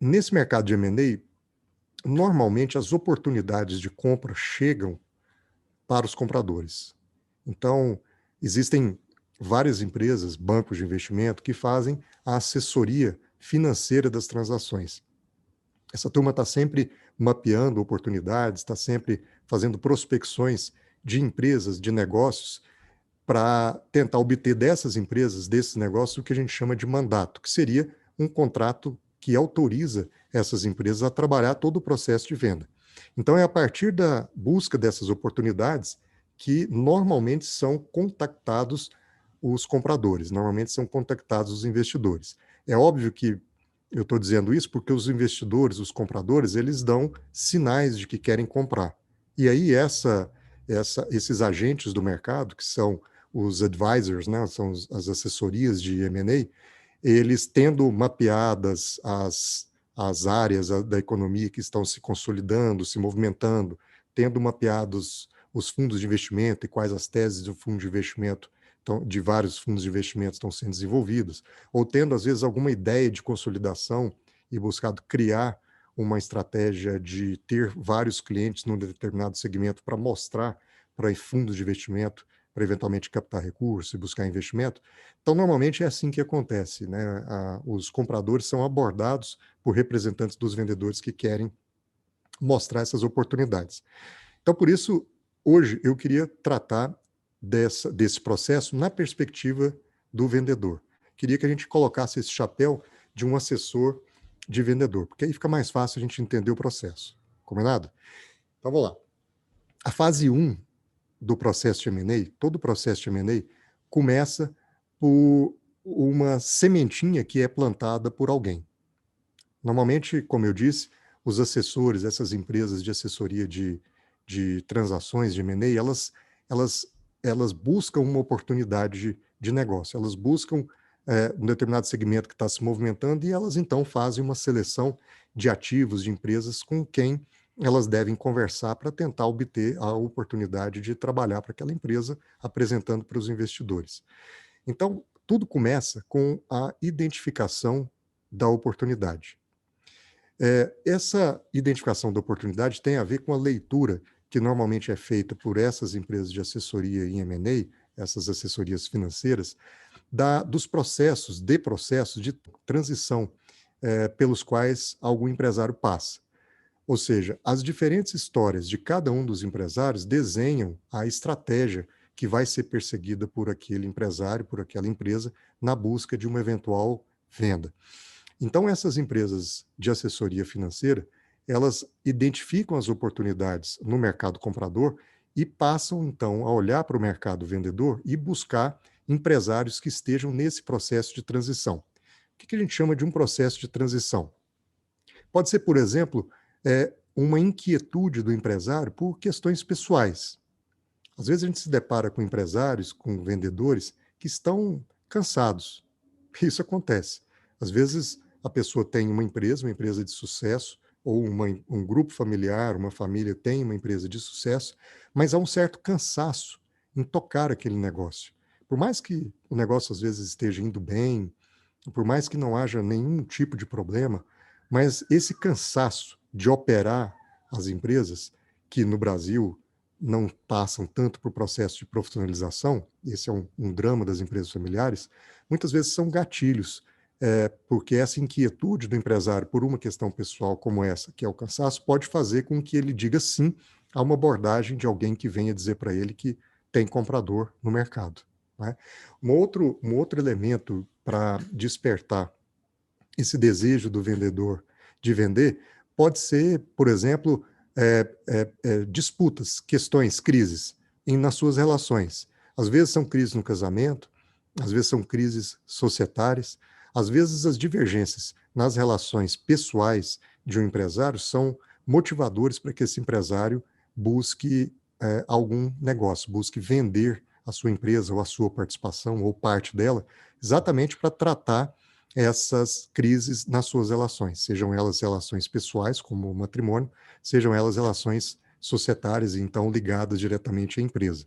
Nesse mercado de M&A, normalmente as oportunidades de compra chegam para os compradores. Então, existem várias empresas, bancos de investimento, que fazem a assessoria financeira das transações. Essa turma está sempre mapeando oportunidades, está sempre fazendo prospecções de empresas, de negócios, para tentar obter dessas empresas, desses negócios, o que a gente chama de mandato, que seria um contrato que autoriza essas empresas a trabalhar todo o processo de venda. Então, é a partir da busca dessas oportunidades que normalmente são contactados os compradores, normalmente são contactados os investidores. É óbvio que eu estou dizendo isso porque os investidores, os compradores, eles dão sinais de que querem comprar. E aí esses agentes do mercado, que são os advisors, né, são as assessorias de M&A, eles tendo mapeadas as áreas da economia que estão se consolidando, se movimentando, tendo mapeados os fundos de investimento e quais as teses do fundo de investimento, de vários fundos de investimento estão sendo desenvolvidas, ou tendo, às vezes, alguma ideia de consolidação e buscado criar uma estratégia de ter vários clientes num determinado segmento para mostrar para fundos de investimento, para eventualmente captar recursos e buscar investimento. Então, normalmente é assim que acontece, né? Os compradores são abordados por representantes dos vendedores que querem mostrar essas oportunidades. Então, por isso, hoje eu queria tratar desse processo na perspectiva do vendedor. Queria que a gente colocasse esse chapéu de um assessor de vendedor, porque aí fica mais fácil a gente entender o processo. Combinado? Então, vamos lá. A fase 1 do processo de M&A, todo o processo de M&A começa por uma sementinha que é plantada por alguém. Normalmente, como eu disse, os assessores, essas empresas de assessoria de transações de M&A, elas buscam uma oportunidade de negócio, elas buscam um determinado segmento que está se movimentando e elas então fazem uma seleção de ativos, de empresas com quem elas devem conversar para tentar obter a oportunidade de trabalhar para aquela empresa, apresentando para os investidores. Então, tudo começa com a identificação da oportunidade. Essa identificação da oportunidade tem a ver com a leitura que normalmente é feita por essas empresas de assessoria em M&A, essas assessorias financeiras, dos processos de transição pelos quais algum empresário passa. Ou seja, as diferentes histórias de cada um dos empresários desenham a estratégia que vai ser perseguida por aquele empresário, por aquela empresa, na busca de uma eventual venda. Então, essas empresas de assessoria financeira, elas identificam as oportunidades no mercado comprador e passam, então, a olhar para o mercado vendedor e buscar empresários que estejam nesse processo de transição. O que a gente chama de um processo de transição? Pode ser, por exemplo, uma inquietude do empresário por questões pessoais. Às vezes a gente se depara com empresários, com vendedores que estão cansados. Isso acontece. Às vezes a pessoa tem uma empresa de sucesso, ou um grupo familiar, uma família tem uma empresa de sucesso, mas há um certo cansaço em tocar aquele negócio. Por mais que o negócio às vezes esteja indo bem, por mais que não haja nenhum tipo de problema, mas esse cansaço de operar as empresas, que no Brasil não passam tanto por processo de profissionalização, esse é um drama das empresas familiares, muitas vezes são gatilhos, porque essa inquietude do empresário por uma questão pessoal como essa, que é o cansaço, pode fazer com que ele diga sim a uma abordagem de alguém que venha dizer para ele que tem comprador no mercado. Né? Um outro elemento para despertar esse desejo do vendedor de vender pode ser, por exemplo, disputas, questões, crises nas suas relações. Às vezes são crises no casamento, às vezes são crises societárias, às vezes as divergências nas relações pessoais de um empresário são motivadores para que esse empresário busque algum negócio, busque vender a sua empresa ou a sua participação ou parte dela, exatamente para tratar essas crises nas suas relações, sejam elas relações pessoais, como o matrimônio, sejam elas relações societárias e então ligadas diretamente à empresa.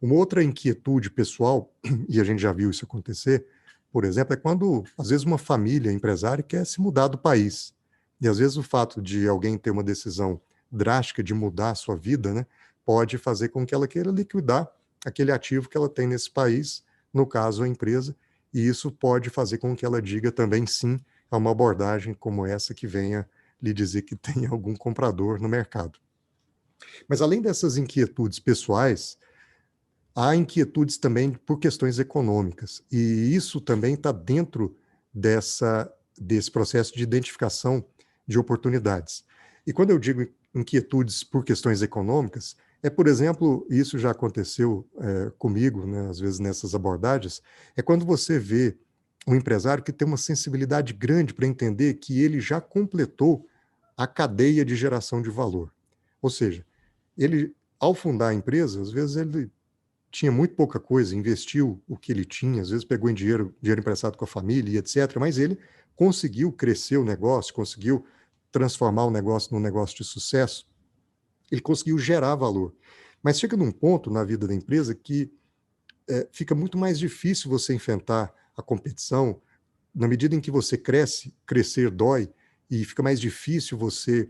Uma outra inquietude pessoal, e a gente já viu isso acontecer, por exemplo, é quando, às vezes, uma família empresária quer se mudar do país. E às vezes o fato de alguém ter uma decisão drástica de mudar a sua vida, né, pode fazer com que ela queira liquidar aquele ativo que ela tem nesse país, no caso a empresa, e isso pode fazer com que ela diga também sim a uma abordagem como essa que venha lhe dizer que tem algum comprador no mercado. Mas além dessas inquietudes pessoais, há inquietudes também por questões econômicas, e isso também está dentro desse processo de identificação de oportunidades. E quando eu digo inquietudes por questões econômicas, por exemplo, isso já aconteceu comigo, né, às vezes nessas abordagens, é quando você vê um empresário que tem uma sensibilidade grande para entender que ele já completou a cadeia de geração de valor. Ou seja, ele, ao fundar a empresa, às vezes ele tinha muito pouca coisa, investiu o que ele tinha, às vezes pegou em dinheiro emprestado com a família e etc., mas ele conseguiu crescer o negócio, conseguiu transformar o negócio num negócio de sucesso, ele conseguiu gerar valor. Mas chega num ponto na vida da empresa que fica muito mais difícil você enfrentar a competição, na medida em que você cresce, crescer dói, e fica mais difícil você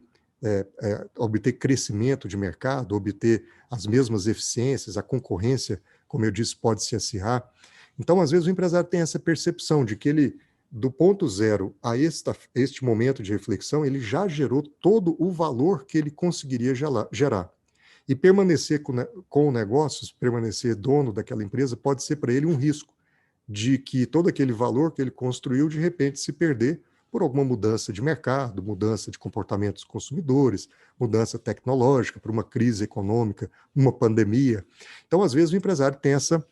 obter crescimento de mercado, obter as mesmas eficiências, a concorrência, como eu disse, pode se acirrar. Então, às vezes, o empresário tem essa percepção de que ele, do ponto zero a este momento de reflexão, ele já gerou todo o valor que ele conseguiria gerar. E permanecer com o negócio, permanecer dono daquela empresa, pode ser para ele um risco de que todo aquele valor que ele construiu, de repente, se perder por alguma mudança de mercado, mudança de comportamento dos consumidores, mudança tecnológica, por uma crise econômica, uma pandemia. Então, às vezes, o empresário tem essa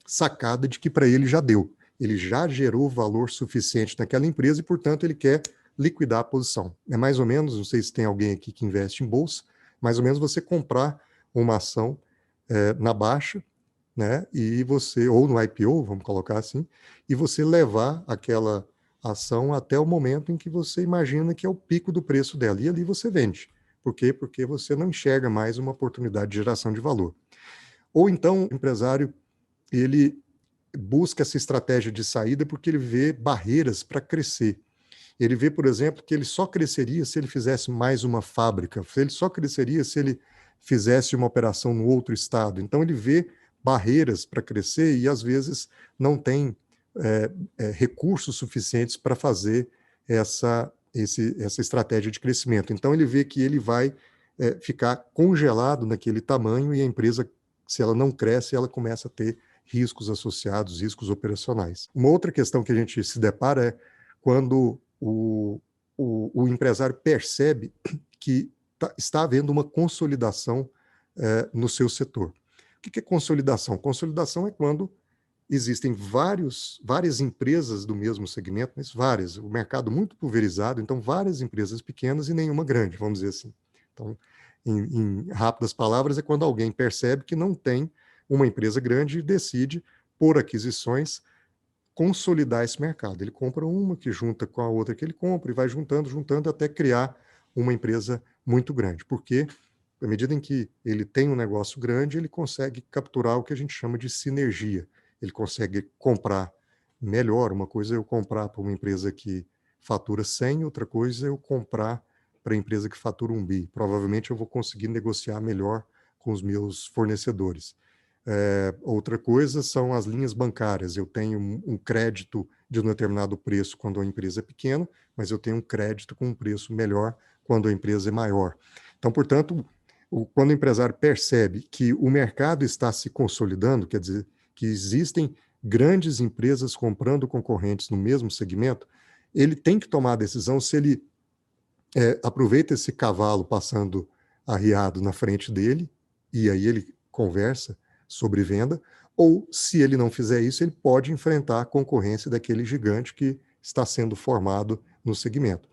sacada de que para ele já deu. Ele já gerou valor suficiente naquela empresa e, portanto, ele quer liquidar a posição. É mais ou menos, não sei se tem alguém aqui que investe em bolsa, mais ou menos você comprar uma ação na baixa, né? E você, ou no IPO, vamos colocar assim, e você levar aquela ação até o momento em que você imagina que é o pico do preço dela, e ali você vende. Por quê? Porque você não enxerga mais uma oportunidade de geração de valor. Ou então, o empresário, ele busca essa estratégia de saída porque ele vê barreiras para crescer. Ele vê, por exemplo, que ele só cresceria se ele fizesse mais uma fábrica, ele só cresceria se ele fizesse uma operação no outro estado. Então, ele vê barreiras para crescer e, às vezes, não tem recursos suficientes para fazer essa estratégia de crescimento. Então, ele vê que ele vai ficar congelado naquele tamanho e a empresa, se ela não cresce, ela começa a ter riscos associados, riscos operacionais. Uma outra questão que a gente se depara é quando o empresário percebe que está havendo uma consolidação no seu setor. O que é consolidação? Consolidação é quando existem várias empresas do mesmo segmento, mas várias, o mercado muito pulverizado, então várias empresas pequenas e nenhuma grande, vamos dizer assim. Então, em rápidas palavras, é quando alguém percebe que não tem uma empresa grande e decide, por aquisições, consolidar esse mercado. Ele compra uma que junta com a outra que ele compra e vai juntando, juntando até criar uma empresa muito grande. Porque, à medida em que ele tem um negócio grande, ele consegue capturar o que a gente chama de sinergia. Ele consegue comprar melhor. Uma coisa é eu comprar para uma empresa que fatura 100, outra coisa é eu comprar para a empresa que fatura 1 bi. Provavelmente eu vou conseguir negociar melhor com os meus fornecedores. Outra coisa são as linhas bancárias. Eu tenho um crédito de um determinado preço quando a empresa é pequena, mas eu tenho um crédito com um preço melhor quando a empresa é maior. Então, portanto, quando o empresário percebe que o mercado está se consolidando, quer dizer, que existem grandes empresas comprando concorrentes no mesmo segmento, ele tem que tomar a decisão se ele aproveita esse cavalo passando arriado na frente dele, e aí ele conversa sobre venda, ou se ele não fizer isso, ele pode enfrentar a concorrência daquele gigante que está sendo formado no segmento.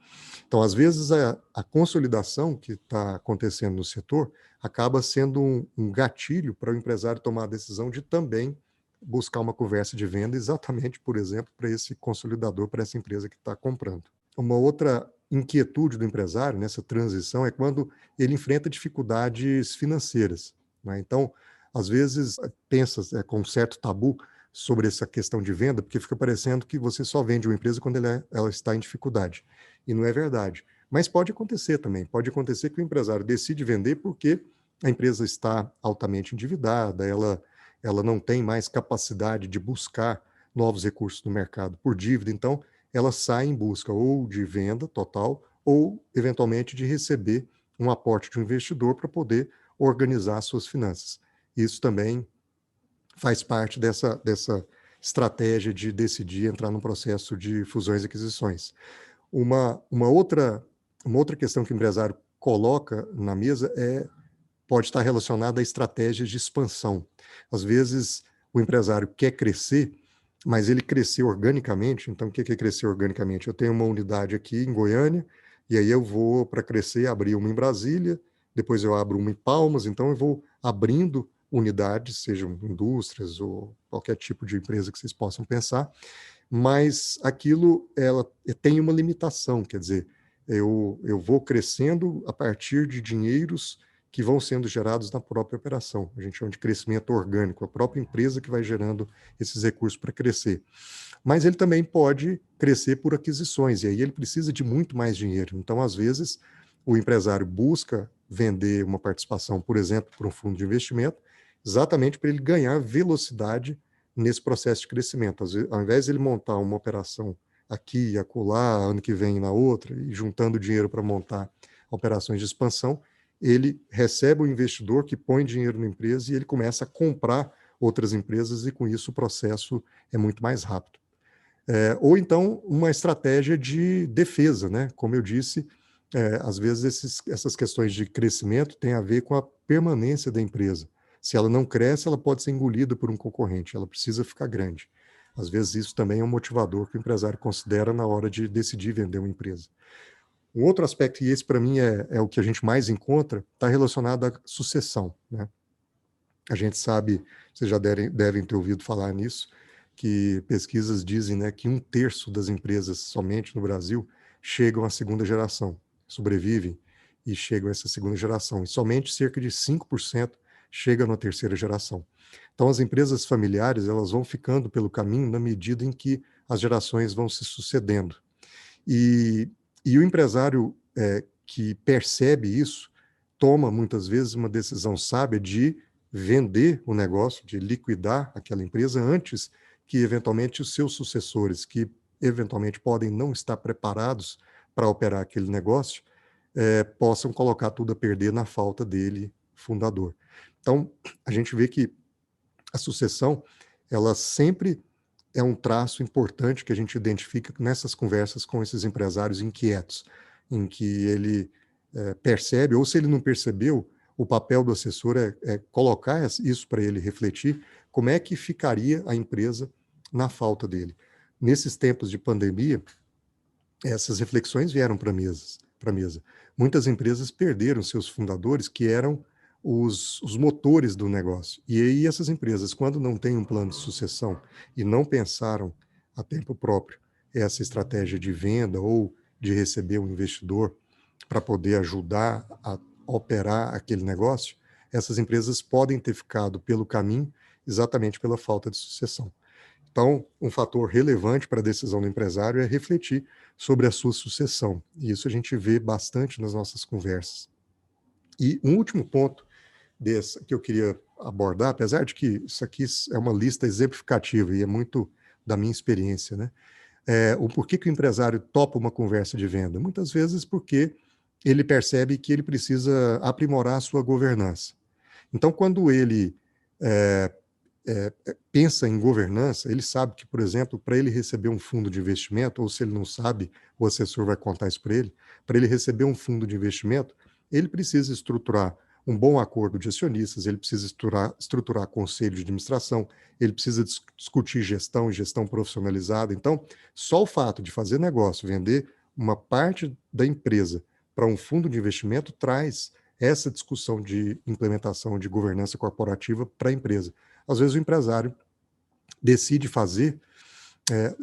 Então, às vezes, a consolidação que está acontecendo no setor acaba sendo um gatilho para o empresário tomar a decisão de também buscar uma conversa de venda, exatamente, por exemplo, para esse consolidador, para essa empresa que está comprando. Uma outra inquietude do empresário nessa transição é quando ele enfrenta dificuldades financeiras, né? Então, às vezes, pensa com um certo tabu sobre essa questão de venda, porque fica parecendo que você só vende uma empresa quando ela está em dificuldade. E não é verdade. Mas pode acontecer também, pode acontecer que o empresário decide vender porque a empresa está altamente endividada, ela não tem mais capacidade de buscar novos recursos no mercado por dívida, então ela sai em busca ou de venda total ou, eventualmente, de receber um aporte de um investidor para poder organizar suas finanças. Isso também faz parte dessa estratégia de decidir entrar num processo de fusões e aquisições. Uma outra questão que o empresário coloca na mesa pode estar relacionada a estratégias de expansão. Às vezes, o empresário quer crescer, mas ele crescer organicamente. Então, o que é crescer organicamente? Eu tenho uma unidade aqui em Goiânia, e aí eu vou, para crescer, abrir uma em Brasília, depois eu abro uma em Palmas, então eu vou abrindo unidades, sejam indústrias ou qualquer tipo de empresa que vocês possam pensar, mas aquilo ela tem uma limitação, quer dizer, eu vou crescendo a partir de dinheiros que vão sendo gerados na própria operação. A gente chama de crescimento orgânico, a própria empresa que vai gerando esses recursos para crescer. Mas ele também pode crescer por aquisições, e aí ele precisa de muito mais dinheiro. Então, às vezes, o empresário busca vender uma participação, por exemplo, para um fundo de investimento, exatamente para ele ganhar velocidade nesse processo de crescimento. Ao invés de ele montar uma operação aqui e acolá, ano que vem na outra, e juntando dinheiro para montar operações de expansão, ele recebe o investidor que põe dinheiro na empresa e ele começa a comprar outras empresas e com isso o processo é muito mais rápido. Ou então uma estratégia de defesa, né? Como eu disse, às vezes essas questões de crescimento têm a ver com a permanência da empresa. Se ela não cresce, ela pode ser engolida por um concorrente, ela precisa ficar grande. Às vezes isso também é um motivador que o empresário considera na hora de decidir vender uma empresa. Um outro aspecto, e esse para mim é o que a gente mais encontra, está relacionado à sucessão, né? A gente sabe, vocês já devem ter ouvido falar nisso, que pesquisas dizem, né, que 1/3 das empresas somente no Brasil chegam à segunda geração, sobrevivem e chegam a essa segunda geração, e somente cerca de 5% chega na terceira geração. Então, as empresas familiares elas vão ficando pelo caminho na medida em que as gerações vão se sucedendo. E, e o empresário que percebe isso toma muitas vezes uma decisão sábia de vender o negócio, de liquidar aquela empresa antes que eventualmente os seus sucessores, que eventualmente podem não estar preparados para operar aquele negócio, possam colocar tudo a perder na falta dele, fundador. Então, a gente vê que a sucessão, ela sempre é um traço importante que a gente identifica nessas conversas com esses empresários inquietos, em que ele percebe, ou se ele não percebeu, o papel do assessor é colocar isso para ele refletir, como é que ficaria a empresa na falta dele. Nesses tempos de pandemia, essas reflexões vieram para a mesa. Muitas empresas perderam seus fundadores, que eram os motores do negócio. E aí essas empresas, quando não têm um plano de sucessão e não pensaram a tempo próprio essa estratégia de venda ou de receber um investidor para poder ajudar a operar aquele negócio, essas empresas podem ter ficado pelo caminho exatamente pela falta de sucessão. Então, um fator relevante para a decisão do empresário é refletir sobre a sua sucessão. E isso a gente vê bastante nas nossas conversas. E um último ponto desse que eu queria abordar, apesar de que isso aqui é uma lista exemplificativa e é muito da minha experiência, né? O porquê que o empresário topa uma conversa de venda? Muitas vezes porque ele percebe que ele precisa aprimorar a sua governança. Então, quando ele é, pensa em governança, ele sabe que, por exemplo, para ele receber um fundo de investimento, ou se ele não sabe, o assessor vai contar isso para ele receber um fundo de investimento, ele precisa estruturar um bom acordo de acionistas, ele precisa estruturar conselho de administração, ele precisa discutir gestão e gestão profissionalizada. Então, só o fato de fazer negócio, vender uma parte da empresa para um fundo de investimento, traz essa discussão de implementação de governança corporativa para a empresa. Às vezes o empresário decide fazer,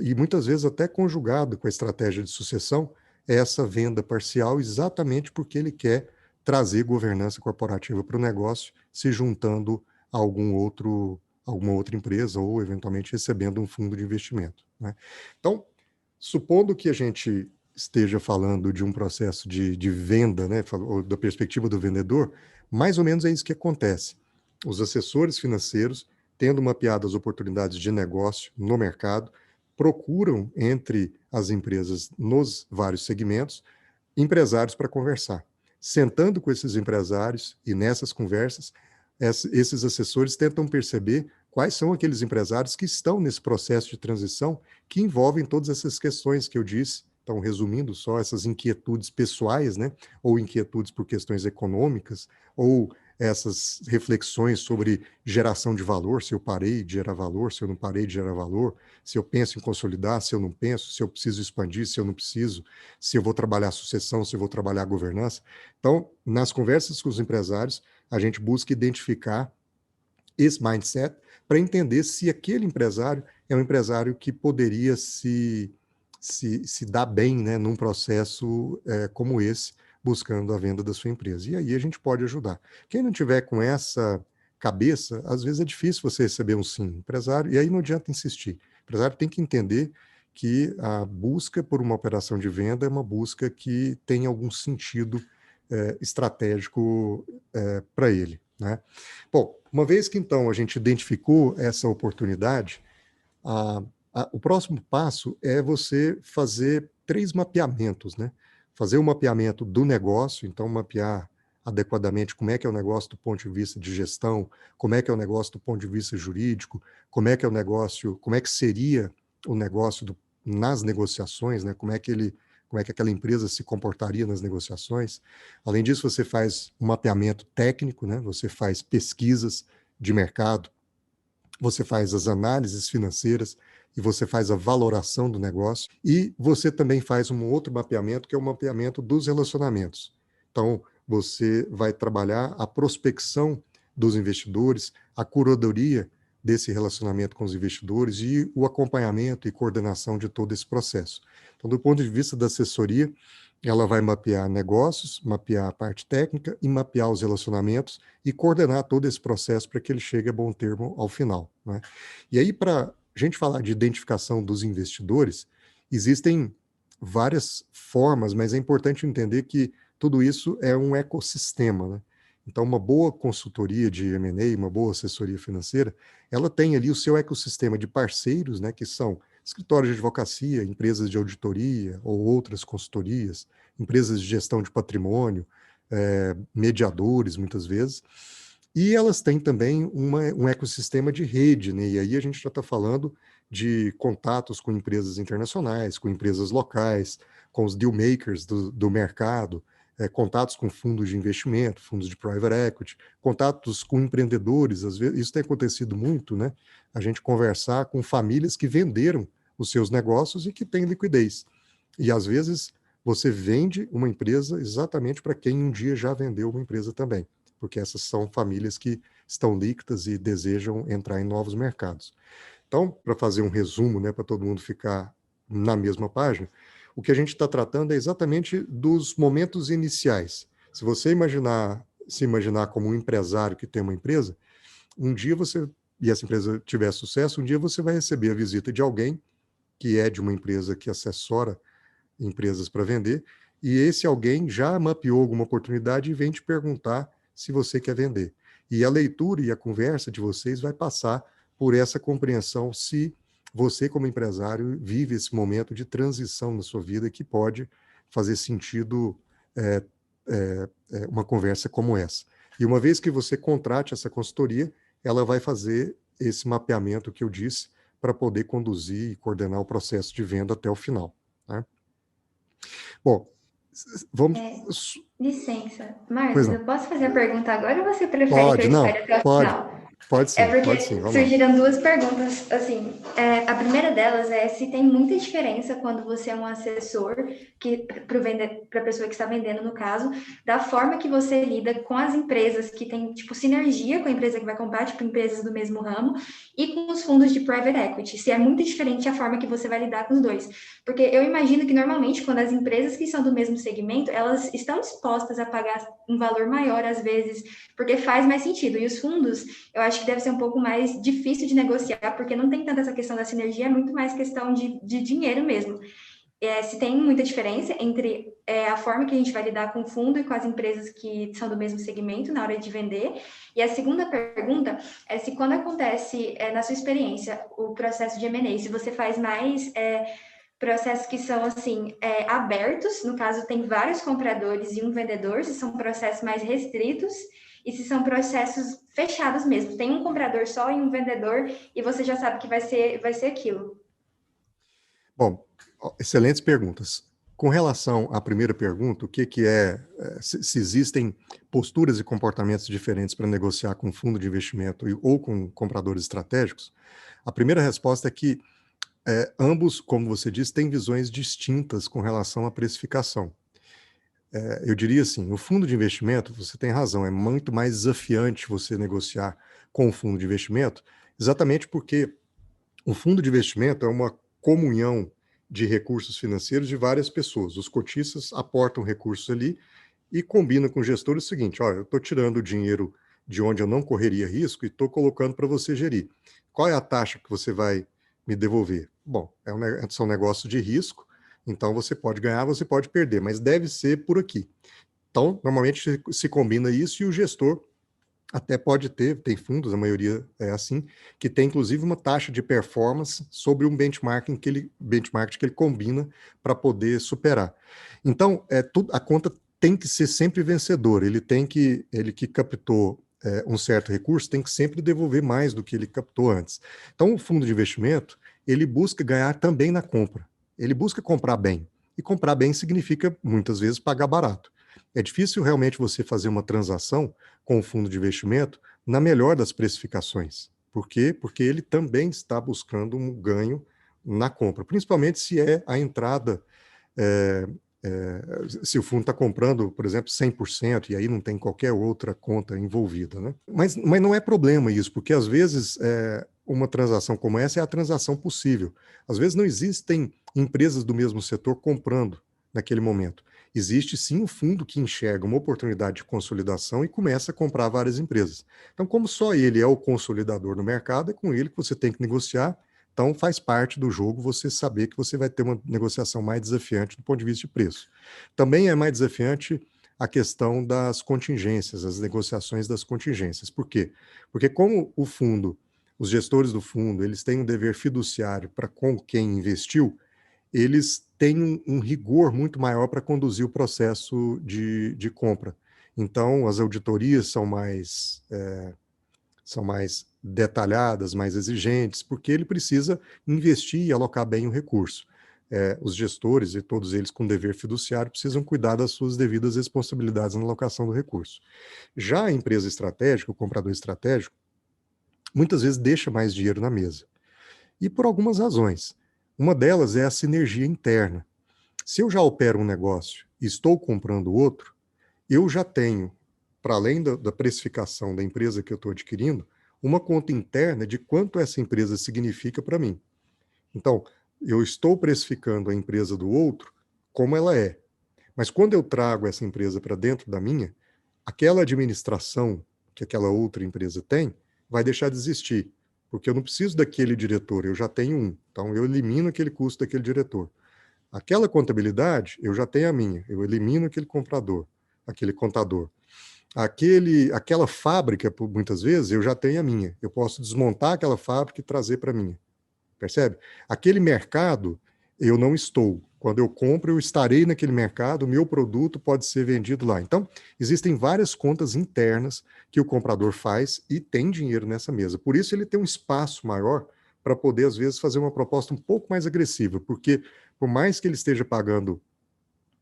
e muitas vezes até conjugado com a estratégia de sucessão, essa venda parcial exatamente porque ele quer trazer governança corporativa para o negócio, se juntando a alguma outra empresa ou eventualmente recebendo um fundo de investimento, né? Então, supondo que a gente esteja falando de um processo de venda, né, ou da perspectiva do vendedor, mais ou menos é isso que acontece. Os assessores financeiros, tendo mapeado as oportunidades de negócio no mercado, procuram entre as empresas nos vários segmentos empresários para conversar. Sentando com esses empresários e nessas conversas, esses assessores tentam perceber quais são aqueles empresários que estão nesse processo de transição que envolvem todas essas questões que eu disse. Então, resumindo só, essas inquietudes pessoais, né? Ou inquietudes por questões econômicas, ou essas reflexões sobre geração de valor, se eu parei de gerar valor, se eu não parei de gerar valor, se eu penso em consolidar, se eu não penso, se eu preciso expandir, se eu não preciso, se eu vou trabalhar sucessão, se eu vou trabalhar governança. Então, nas conversas com os empresários, a gente busca identificar esse mindset para entender se aquele empresário é um empresário que poderia se dar bem, né, num processo como esse, buscando a venda da sua empresa. E aí a gente pode ajudar. Quem não tiver com essa cabeça, às vezes é difícil você receber um sim, empresário, e aí não adianta insistir. O empresário tem que entender que a busca por uma operação de venda é uma busca que tem algum sentido estratégico para ele, né? Bom, uma vez que então a gente identificou essa oportunidade, a, o próximo passo é você fazer 3 mapeamentos, né? Fazer o mapeamento do negócio, então mapear adequadamente como é que é o negócio do ponto de vista de gestão, como é que é o negócio do ponto de vista jurídico, como é que é o negócio, como é que seria o negócio nas negociações, né? Como é que aquela empresa se comportaria nas negociações. Além disso, você faz um mapeamento técnico, né? Você faz pesquisas de mercado, você faz as análises financeiras e você faz a valoração do negócio e você também faz um outro mapeamento que é o mapeamento dos relacionamentos. Então, você vai trabalhar a prospecção dos investidores, a curadoria desse relacionamento com os investidores e o acompanhamento e coordenação de todo esse processo. Então, do ponto de vista da assessoria, ela vai mapear negócios, mapear a parte técnica e mapear os relacionamentos e coordenar todo esse processo para que ele chegue a bom termo ao final, né? E aí, para a gente falar de identificação dos investidores, existem várias formas, mas é importante entender que tudo isso é um ecossistema, né? Então, uma boa consultoria de M&A, uma boa assessoria financeira, ela tem ali o seu ecossistema de parceiros, né, que são escritórios de advocacia, empresas de auditoria ou outras consultorias, empresas de gestão de patrimônio, mediadores, muitas vezes, e elas têm também um ecossistema de rede, né? E aí a gente já está falando de contatos com empresas internacionais, com empresas locais, com os deal makers do mercado, contatos com fundos de investimento, fundos de private equity, contatos com empreendedores, às vezes isso tem acontecido muito, né? A gente conversar com famílias que venderam os seus negócios e que têm liquidez. E às vezes você vende uma empresa exatamente para quem um dia já vendeu uma empresa também, porque essas são famílias que estão líquidas e desejam entrar em novos mercados. Então, para fazer um resumo, né, para todo mundo ficar na mesma página, o que a gente está tratando é exatamente dos momentos iniciais. Se você se imaginar como um empresário que tem uma empresa, um dia você, e essa empresa tiver sucesso, um dia você vai receber a visita de alguém que é de uma empresa que assessora empresas para vender, e esse alguém já mapeou alguma oportunidade e vem te perguntar se você quer vender. E a leitura e a conversa de vocês vai passar por essa compreensão se você, como empresário, vive esse momento de transição na sua vida que pode fazer sentido uma conversa como essa. E uma vez que você contrate essa consultoria, ela vai fazer esse mapeamento que eu disse para poder conduzir e coordenar o processo de venda até o final, né? Bom, vamos. Licença, Pois Marcos, não. eu posso fazer a pergunta agora ou você prefere que eu Pode, espere não. até o Pode. final? Pode sim, Porque vamos lá. surgiram duas perguntas, assim, a primeira delas é se tem muita diferença quando você é um assessor, que para a pessoa que está vendendo, no caso, da forma que você lida com as empresas que tem, tipo, sinergia com a empresa que vai comprar, tipo, empresas do mesmo ramo, e com os fundos de private equity, se é muito diferente a forma que você vai lidar com os dois. Porque eu imagino que, normalmente, quando as empresas que são do mesmo segmento, elas estão dispostas a pagar um valor maior, às vezes, porque faz mais sentido. E os fundos, eu acho que deve ser um pouco mais difícil de negociar, porque não tem tanta essa questão da sinergia, é muito mais questão de dinheiro mesmo. se tem muita diferença entre a forma que a gente vai lidar com o fundo e com as empresas que são do mesmo segmento na hora de vender. E a segunda pergunta é se quando acontece, na sua experiência, o processo de M&A, se você faz mais processos que são assim abertos, no caso tem vários compradores e um vendedor, se são processos mais restritos, e se são processos fechados mesmo, tem um comprador só e um vendedor, e você já sabe que vai ser aquilo. Bom, excelentes perguntas. Com relação à primeira pergunta, o que é, se existem posturas e comportamentos diferentes para negociar com fundo de investimento ou com compradores estratégicos, a primeira resposta é que ambos, como você disse, têm visões distintas com relação à precificação. Eu diria assim, o fundo de investimento, você tem razão, é muito mais desafiante você negociar com o fundo de investimento, exatamente porque o fundo de investimento é uma comunhão de recursos financeiros de várias pessoas. Os cotistas aportam recursos ali e combinam com o gestor o seguinte: olha, eu estou tirando o dinheiro de onde eu não correria risco e estou colocando para você gerir. Qual é a taxa que você vai me devolver? Bom, são negócios de risco, então você pode ganhar, você pode perder, mas deve ser por aqui. Então, normalmente se combina isso e o gestor até pode ter, tem fundos, a maioria é assim, que tem inclusive uma taxa de performance sobre um benchmarking benchmark que ele combina para poder superar. Então, a conta tem que ser sempre vencedora. Ele que captou um certo recurso tem que sempre devolver mais do que ele captou antes. Então, o fundo de investimento, ele busca ganhar também na compra. Ele busca comprar bem. E comprar bem significa, muitas vezes, pagar barato. É difícil realmente você fazer uma transação com o fundo de investimento na melhor das precificações. Por quê? Porque ele também está buscando um ganho na compra, principalmente se é a entrada, se o fundo está comprando, por exemplo, 100%, e aí não tem qualquer outra conta envolvida, né? Mas não é problema isso, porque às vezes uma transação como essa é a transação possível. Às vezes não existem empresas do mesmo setor comprando naquele momento. Existe sim um fundo que enxerga uma oportunidade de consolidação e começa a comprar várias empresas. Então, como só ele é o consolidador no mercado, é com ele que você tem que negociar. Então, faz parte do jogo você saber que você vai ter uma negociação mais desafiante do ponto de vista de preço. Também é mais desafiante a questão das contingências, as negociações das contingências. Por quê? Porque como o fundo, os gestores do fundo, eles têm um dever fiduciário para com quem investiu, eles têm um rigor muito maior para conduzir o processo de compra. Então, as auditorias são mais detalhadas, mais exigentes, porque ele precisa investir e alocar bem o recurso. Os gestores, e todos eles com dever fiduciário, precisam cuidar das suas devidas responsabilidades na alocação do recurso. Já a empresa estratégica, o comprador estratégico, muitas vezes deixa mais dinheiro na mesa. E por algumas razões. Uma delas é a sinergia interna. Se eu já opero um negócio e estou comprando outro, eu já tenho, para além da precificação da empresa que eu estou adquirindo, uma conta interna de quanto essa empresa significa para mim. Então, eu estou precificando a empresa do outro como ela é. Mas quando eu trago essa empresa para dentro da minha, aquela administração que aquela outra empresa tem vai deixar de existir, porque eu não preciso daquele diretor, eu já tenho um. Então, eu elimino aquele custo daquele diretor. Aquela contabilidade, eu já tenho a minha, eu elimino aquele comprador, aquele contador. Aquela fábrica, muitas vezes, eu já tenho a minha. Eu posso desmontar aquela fábrica e trazer para a minha. Percebe? Aquele mercado, eu não estou. Quando eu compro, eu estarei naquele mercado, o meu produto pode ser vendido lá. Então, existem várias contas internas que o comprador faz e tem dinheiro nessa mesa. Por isso, ele tem um espaço maior para poder, às vezes, fazer uma proposta um pouco mais agressiva, porque por mais que ele esteja pagando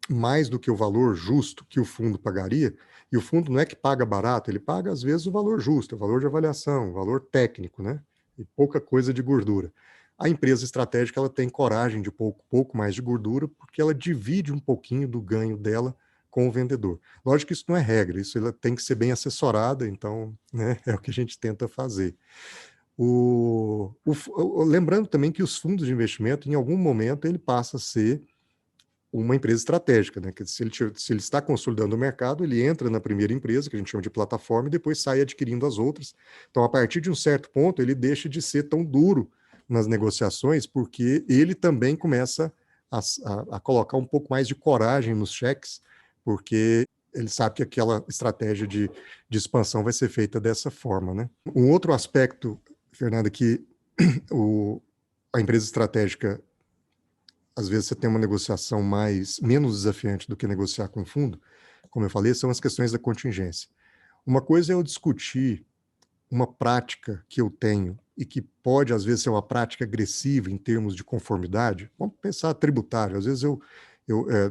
mais do que o valor justo que o fundo pagaria, e o fundo não é que paga barato, ele paga, às vezes, o valor justo, o valor de avaliação, o valor técnico, né? E pouca coisa de gordura. A empresa estratégica ela tem coragem de pouco mais de gordura, porque ela divide um pouquinho do ganho dela com o vendedor. Lógico que isso não é regra, isso ela tem que ser bem assessorada, então né, é o que a gente tenta fazer. Lembrando também que os fundos de investimento, em algum momento, ele passa a ser uma empresa estratégica, né? Que se ele está consolidando o mercado, ele entra na primeira empresa, que a gente chama de plataforma, e depois sai adquirindo as outras. Então, a partir de um certo ponto, ele deixa de ser tão duro nas negociações, porque ele também começa a colocar um pouco mais de coragem nos cheques, porque ele sabe que aquela estratégia de expansão vai ser feita dessa forma, né? Um outro aspecto, Fernanda, que a empresa estratégica, às vezes você tem uma negociação menos desafiante do que negociar com o fundo, como eu falei, são as questões da contingência. Uma coisa é eu discutir uma prática que eu tenho e que pode, às vezes, ser uma prática agressiva em termos de conformidade. Vamos pensar tributário. Às vezes,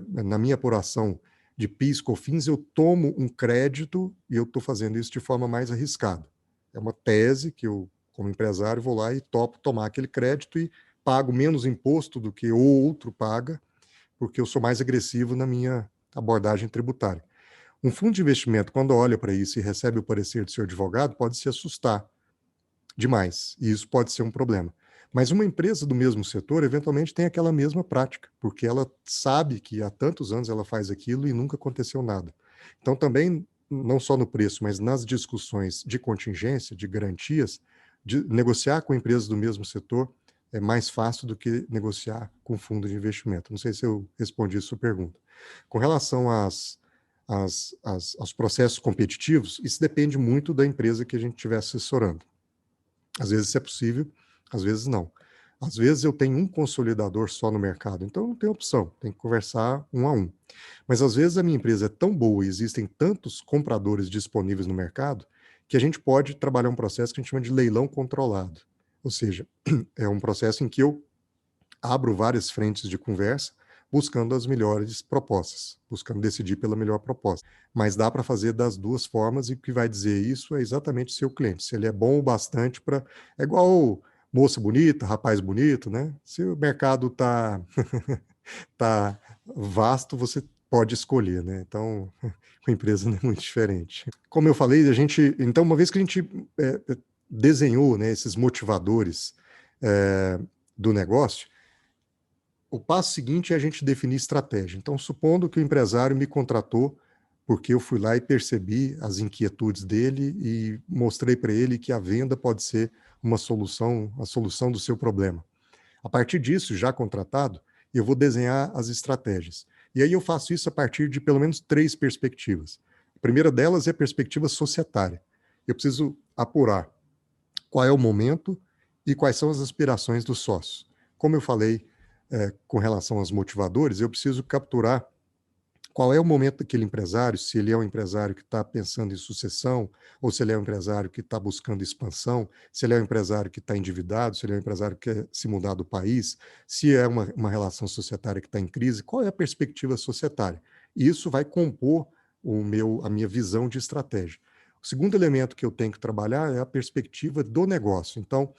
na minha apuração de PIS, COFINS, eu tomo um crédito e eu estou fazendo isso de forma mais arriscada. É uma tese que eu, como empresário, vou lá e topo tomar aquele crédito e pago menos imposto do que o outro paga, porque eu sou mais agressivo na minha abordagem tributária. Um fundo de investimento, quando olha para isso e recebe o parecer do seu advogado, pode se assustar demais, e isso pode ser um problema. Mas uma empresa do mesmo setor, eventualmente, tem aquela mesma prática, porque ela sabe que há tantos anos ela faz aquilo e nunca aconteceu nada. Então, também, não só no preço, mas nas discussões de contingência, de garantias, de negociar com empresas do mesmo setor é mais fácil do que negociar com fundo de investimento. Não sei se eu respondi a sua pergunta. Com relação aos processos competitivos, isso depende muito da empresa que a gente estiver assessorando. Às vezes isso é possível, às vezes não. Às vezes eu tenho um consolidador só no mercado, então não tem opção, tem que conversar um a um. Mas às vezes a minha empresa é tão boa e existem tantos compradores disponíveis no mercado que a gente pode trabalhar um processo que a gente chama de leilão controlado. Ou seja, é um processo em que eu abro várias frentes de conversa buscando as melhores propostas, buscando decidir pela melhor proposta. Mas dá para fazer das duas formas e o que vai dizer isso é exatamente o seu cliente. Se ele é bom o bastante para... É igual moça bonita, rapaz bonito, né? Se o mercado tá, tá vasto, você pode escolher, né? Então, com a empresa não é muito diferente. Como eu falei, então, uma vez que a gente desenhou, né, esses motivadores do negócio, o passo seguinte é a gente definir estratégia. Então, supondo que o empresário me contratou porque eu fui lá e percebi as inquietudes dele e mostrei para ele que a venda pode ser uma solução, a solução do seu problema. A partir disso, já contratado, eu vou desenhar as estratégias. E aí eu faço isso a partir de pelo menos 3 perspectivas. A primeira delas é a perspectiva societária. Eu preciso apurar qual é o momento e quais são as aspirações dos sócios. Como eu falei, com relação aos motivadores, eu preciso capturar qual é o momento daquele empresário, se ele é um empresário que está pensando em sucessão, ou se ele é um empresário que está buscando expansão, se ele é um empresário que está endividado, se ele é um empresário que quer se mudar do país, se é uma relação societária que está em crise, qual é a perspectiva societária? E isso vai compor a minha visão de estratégia. O segundo elemento que eu tenho que trabalhar é a perspectiva do negócio. Então,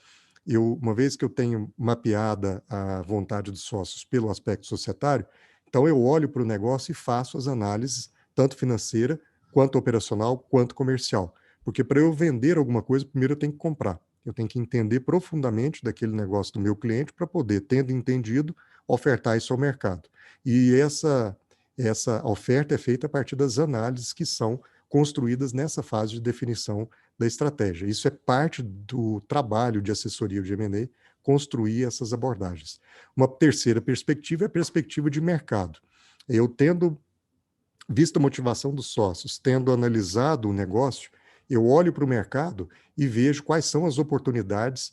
uma vez que eu tenho mapeada a vontade dos sócios pelo aspecto societário, então eu olho para o negócio e faço as análises, tanto financeira, quanto operacional, quanto comercial. Porque para eu vender alguma coisa, primeiro eu tenho que comprar. Eu tenho que entender profundamente daquele negócio do meu cliente para poder, tendo entendido, ofertar isso ao mercado. E essa oferta é feita a partir das análises que são construídas nessa fase de definição da estratégia. Isso é parte do trabalho de assessoria de M&A, construir essas abordagens. Uma terceira perspectiva é a perspectiva de mercado. Eu tendo visto a motivação dos sócios, tendo analisado o negócio, eu olho para o mercado e vejo quais são as oportunidades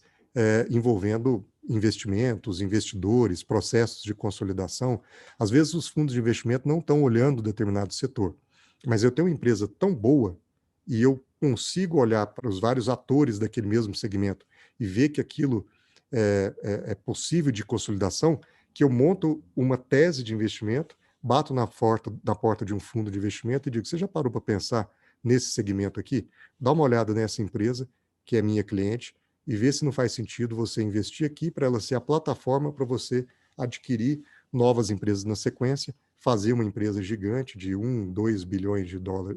envolvendo investimentos, investidores, processos de consolidação. Às vezes os fundos de investimento não estão olhando determinado setor, mas eu tenho uma empresa tão boa e eu consigo olhar para os vários atores daquele mesmo segmento e ver que aquilo é possível de consolidação, que eu monto uma tese de investimento, bato na porta de um fundo de investimento e digo, você já parou para pensar nesse segmento aqui? Dá uma olhada nessa empresa, que é minha cliente, e vê se não faz sentido você investir aqui para ela ser a plataforma para você adquirir novas empresas na sequência, fazer uma empresa gigante de 2 bilhões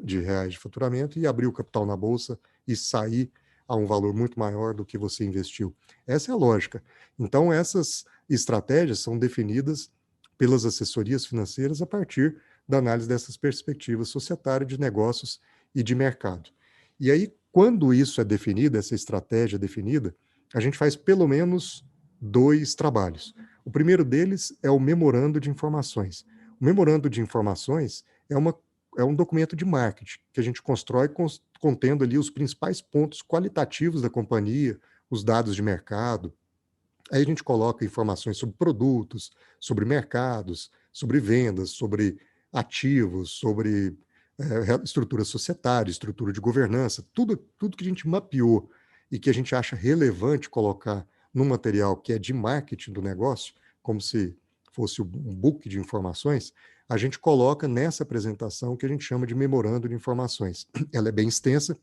de reais de faturamento e abrir o capital na bolsa e sair a um valor muito maior do que você investiu. Essa é a lógica. Então, essas estratégias são definidas pelas assessorias financeiras a partir da análise dessas perspectivas societárias de negócios e de mercado. E aí, quando isso é definido, essa estratégia é definida, a gente faz pelo menos 2 trabalhos. O primeiro deles é o memorando de informações. O memorando de informações é um documento de marketing que a gente constrói contendo ali os principais pontos qualitativos da companhia, os dados de mercado. Aí a gente coloca informações sobre produtos, sobre mercados, sobre vendas, sobre ativos, sobre estrutura societária, estrutura de governança, tudo que a gente mapeou e que a gente acha relevante colocar num material que é de marketing do negócio, como se fosse um book de informações, a gente coloca nessa apresentação que a gente chama de memorando de informações. Ela é bem extensa,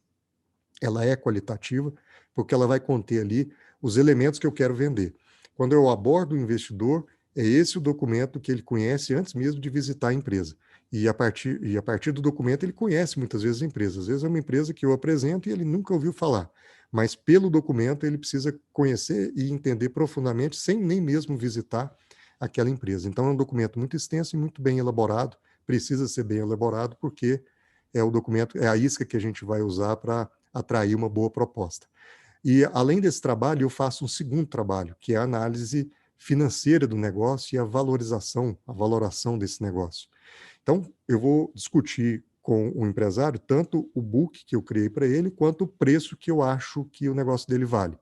ela é qualitativa, porque ela vai conter ali os elementos que eu quero vender. Quando eu abordo o investidor, é esse o documento que ele conhece antes mesmo de visitar a empresa. E a partir do documento ele conhece muitas vezes a empresa. Às vezes é uma empresa que eu apresento e ele nunca ouviu falar. Mas pelo documento ele precisa conhecer e entender profundamente, sem nem mesmo visitar aquela empresa. Então é um documento muito extenso e muito bem elaborado. Precisa ser bem elaborado porque é o documento, é a isca que a gente vai usar para atrair uma boa proposta. E, além desse trabalho, eu faço um segundo trabalho, que é a análise financeira do negócio e a valoração desse negócio. Então, eu vou discutir com o empresário tanto o book que eu criei para ele, quanto o preço que eu acho que o negócio dele vale.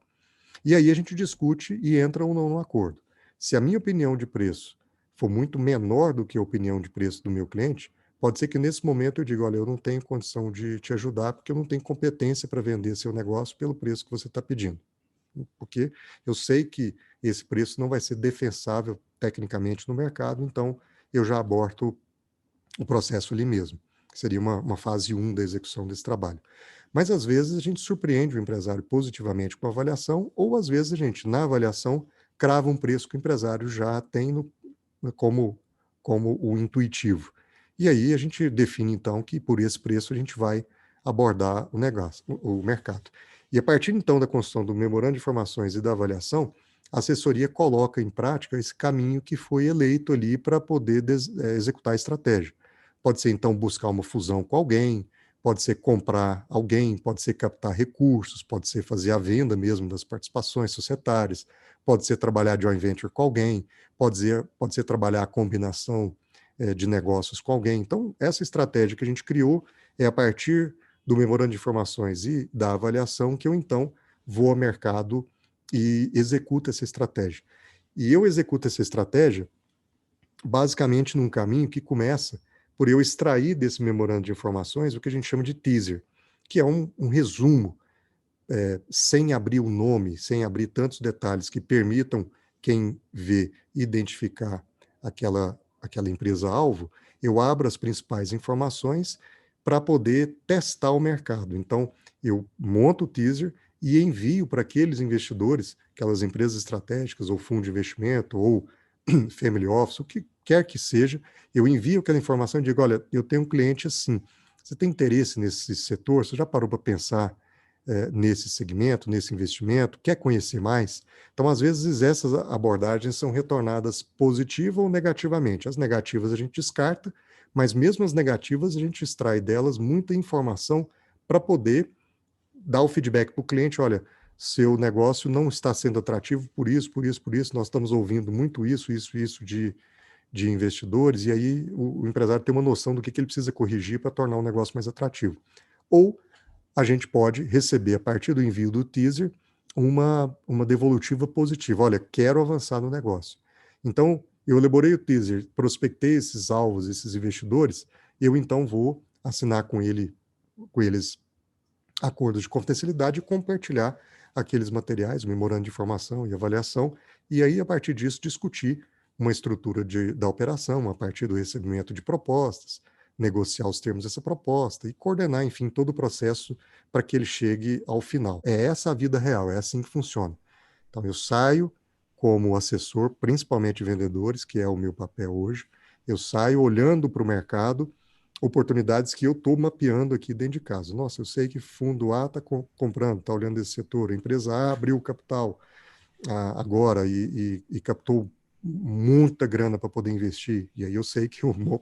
E aí a gente discute e entra ou não no acordo. Se a minha opinião de preço for muito menor do que a opinião de preço do meu cliente, pode ser que nesse momento eu diga, olha, eu não tenho condição de te ajudar porque eu não tenho competência para vender seu negócio pelo preço que você está pedindo. Porque eu sei que esse preço não vai ser defensável tecnicamente no mercado, então eu já aborto o processo ali mesmo, que seria uma fase 1 da execução desse trabalho. Mas às vezes a gente surpreende o empresário positivamente com a avaliação, ou às vezes a gente, na avaliação, crava um preço que o empresário já tem como o intuitivo. E aí a gente define, então, que por esse preço a gente vai abordar o negócio, o mercado. E a partir, então, da construção do memorando de informações e da avaliação, a assessoria coloca em prática esse caminho que foi eleito ali para poder executar a estratégia. Pode ser, então, buscar uma fusão com alguém, pode ser comprar alguém, pode ser captar recursos, pode ser fazer a venda mesmo das participações societárias, pode ser trabalhar joint venture com alguém, pode ser trabalhar a combinação de negócios com alguém. Então, essa estratégia que a gente criou é a partir do memorando de informações e da avaliação que eu, então, vou ao mercado e executo essa estratégia. E eu executo essa estratégia basicamente num caminho que começa por eu extrair desse memorando de informações o que a gente chama de teaser, que é um resumo, sem abrir o nome, sem abrir tantos detalhes que permitam quem vê identificar aquela empresa-alvo, eu abro as principais informações para poder testar o mercado. Então, eu monto o teaser e envio para aqueles investidores, aquelas empresas estratégicas, ou fundo de investimento, ou family office, o que quer que seja, eu envio aquela informação e digo, olha, eu tenho um cliente assim, você tem interesse nesse setor? Você já parou para pensar nesse segmento, nesse investimento? Quer conhecer mais? Então, às vezes, essas abordagens são retornadas positiva ou negativamente. As negativas a gente descarta, mas mesmo as negativas a gente extrai delas muita informação para poder dar o feedback para o cliente, olha, seu negócio não está sendo atrativo por isso, por isso, por isso, nós estamos ouvindo muito isso de investidores, e aí o empresário tem uma noção do que ele precisa corrigir para tornar o negócio mais atrativo. Ou a gente pode receber, a partir do envio do teaser, uma devolutiva positiva. Olha, quero avançar no negócio. Então, eu elaborei o teaser, prospectei esses alvos, esses investidores, eu então vou assinar com eles acordos de confidencialidade e compartilhar aqueles materiais, o memorando de informação e avaliação, e aí, a partir disso, discutir uma estrutura da operação, a partir do recebimento de propostas, negociar os termos dessa proposta e coordenar, enfim, todo o processo para que ele chegue ao final. É essa a vida real, é assim que funciona. Então, eu saio como assessor, principalmente de vendedores, que é o meu papel hoje, eu saio olhando para o mercado, oportunidades que eu estou mapeando aqui dentro de casa. Nossa, eu sei que fundo A está comprando, está olhando esse setor, a empresa A abriu capital agora e captou muita grana para poder investir, e aí eu sei que o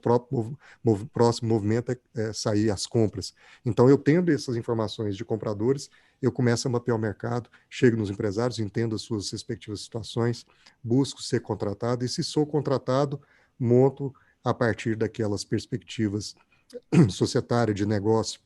próximo movimento é sair as compras. Então, eu tendo essas informações de compradores, eu começo a mapear o mercado, chego nos empresários, entendo as suas respectivas situações, busco ser contratado, e se sou contratado, monto a partir daquelas perspectivas societárias de negócio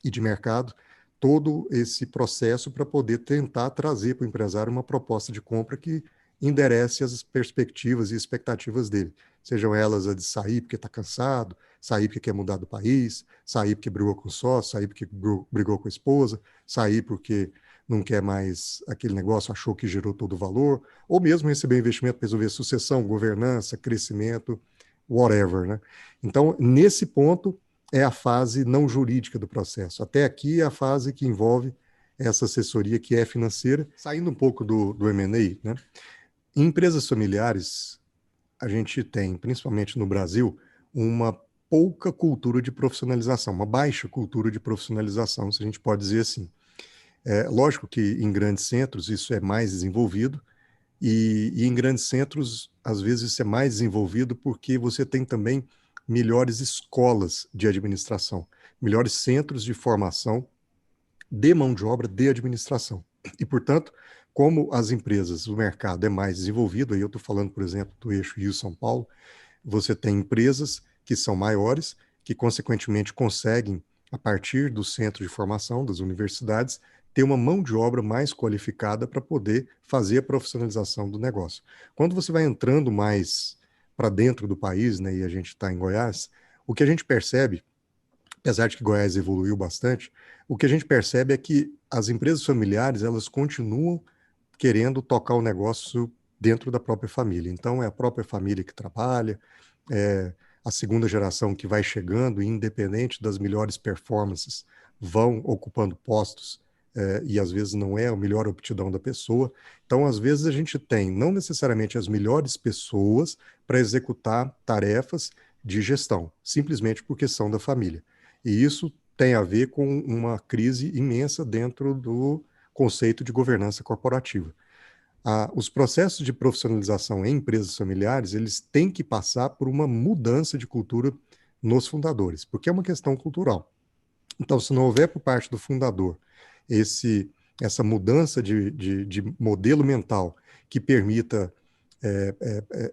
e de mercado, todo esse processo para poder tentar trazer para o empresário uma proposta de compra que enderece as perspectivas e expectativas dele. Sejam elas a de sair porque está cansado, sair porque quer mudar do país, sair porque brigou com o sócio, sair porque brigou com a esposa, sair porque não quer mais aquele negócio, achou que gerou todo o valor, ou mesmo receber investimento para resolver sucessão, governança, crescimento, whatever, né? Então, nesse ponto, é a fase não jurídica do processo. Até aqui é a fase que envolve essa assessoria que é financeira. Saindo um pouco do M&A, né? Em empresas familiares, a gente tem, principalmente no Brasil, uma pouca cultura de profissionalização, uma baixa cultura de profissionalização, se a gente pode dizer assim. É lógico que em grandes centros isso é mais desenvolvido, e em grandes centros, às vezes, isso é mais desenvolvido porque você tem também melhores escolas de administração, melhores centros de formação de mão de obra de administração. E, portanto, como as empresas, o mercado é mais desenvolvido, aí eu estou falando, por exemplo, do eixo Rio-São Paulo, você tem empresas que são maiores, que, consequentemente, conseguem, a partir do centro de formação das universidades, ter uma mão de obra mais qualificada para poder fazer a profissionalização do negócio. Quando você vai entrando mais para dentro do país, né, e a gente está em Goiás, o que a gente percebe, apesar de que Goiás evoluiu bastante, o que a gente percebe é que as empresas familiares, elas continuam querendo tocar o negócio dentro da própria família. Então, é a própria família que trabalha, é a segunda geração que vai chegando, e independente das melhores performances, vão ocupando postos, e às vezes não é a melhor aptidão da pessoa. Então, às vezes, a gente tem não necessariamente as melhores pessoas para executar tarefas de gestão, simplesmente porque são da família. E isso tem a ver com uma crise imensa dentro do conceito de governança corporativa. Os processos de profissionalização em empresas familiares, eles têm que passar por uma mudança de cultura nos fundadores, porque é uma questão cultural. Então, se não houver por parte do fundador essa mudança de modelo mental que permita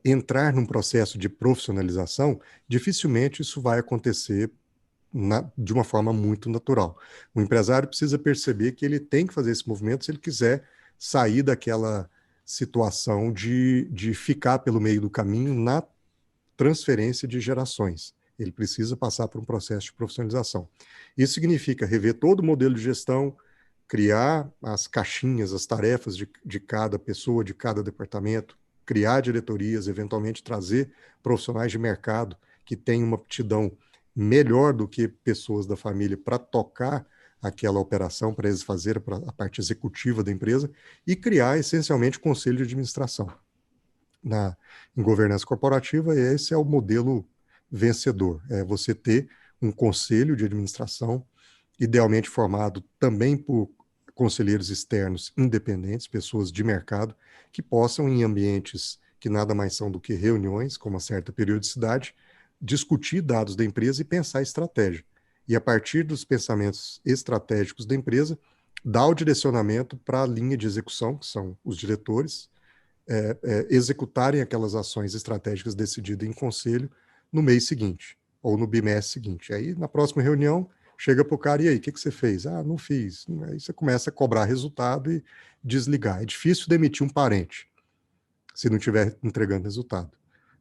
entrar num processo de profissionalização, dificilmente isso vai acontecer de uma forma muito natural. O empresário precisa perceber que ele tem que fazer esse movimento se ele quiser sair daquela situação de ficar pelo meio do caminho na transferência de gerações. Ele precisa passar por um processo de profissionalização. Isso significa rever todo o modelo de gestão, criar as caixinhas, as tarefas de cada pessoa, de cada departamento, criar diretorias, eventualmente trazer profissionais de mercado que têm uma aptidão melhor do que pessoas da família para tocar aquela operação, para eles fazerem a parte executiva da empresa, e criar essencialmente conselho de administração. Em governança corporativa, esse é o modelo vencedor, é você ter um conselho de administração, idealmente formado também por conselheiros externos independentes, pessoas de mercado, que possam, em ambientes que nada mais são do que reuniões, com uma certa periodicidade, discutir dados da empresa e pensar estratégia. E, a partir dos pensamentos estratégicos da empresa, dar o direcionamento para a linha de execução, que são os diretores, executarem aquelas ações estratégicas decididas em conselho no mês seguinte, ou no bimestre seguinte. Aí, na próxima reunião, chega para o cara, e aí, o que você fez? Ah, não fiz. Aí você começa a cobrar resultado e desligar. É difícil demitir um parente se não estiver entregando resultado,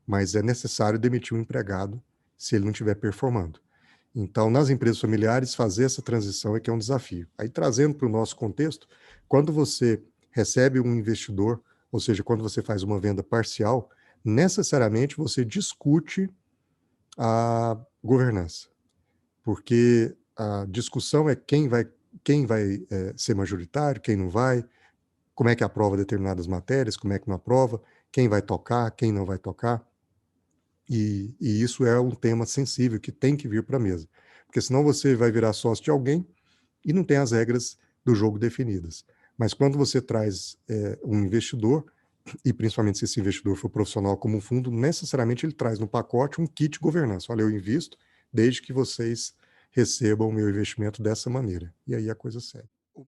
mas é necessário demitir um empregado se ele não estiver performando. Então, nas empresas familiares, fazer essa transição é que é um desafio. Aí, trazendo para o nosso contexto, quando você recebe um investidor, ou seja, quando você faz uma venda parcial, necessariamente você discute a governança, porque a discussão é quem vai ser majoritário, quem não vai, como é que aprova determinadas matérias, como é que não aprova, quem vai tocar, quem não vai tocar. E isso é um tema sensível que tem que vir para a mesa, porque senão você vai virar sócio de alguém e não tem as regras do jogo definidas. Mas quando você traz um investidor, e principalmente se esse investidor for profissional como um fundo, necessariamente ele traz no pacote um kit governança. Olha, eu invisto desde que vocês recebam o meu investimento dessa maneira. E aí a coisa segue.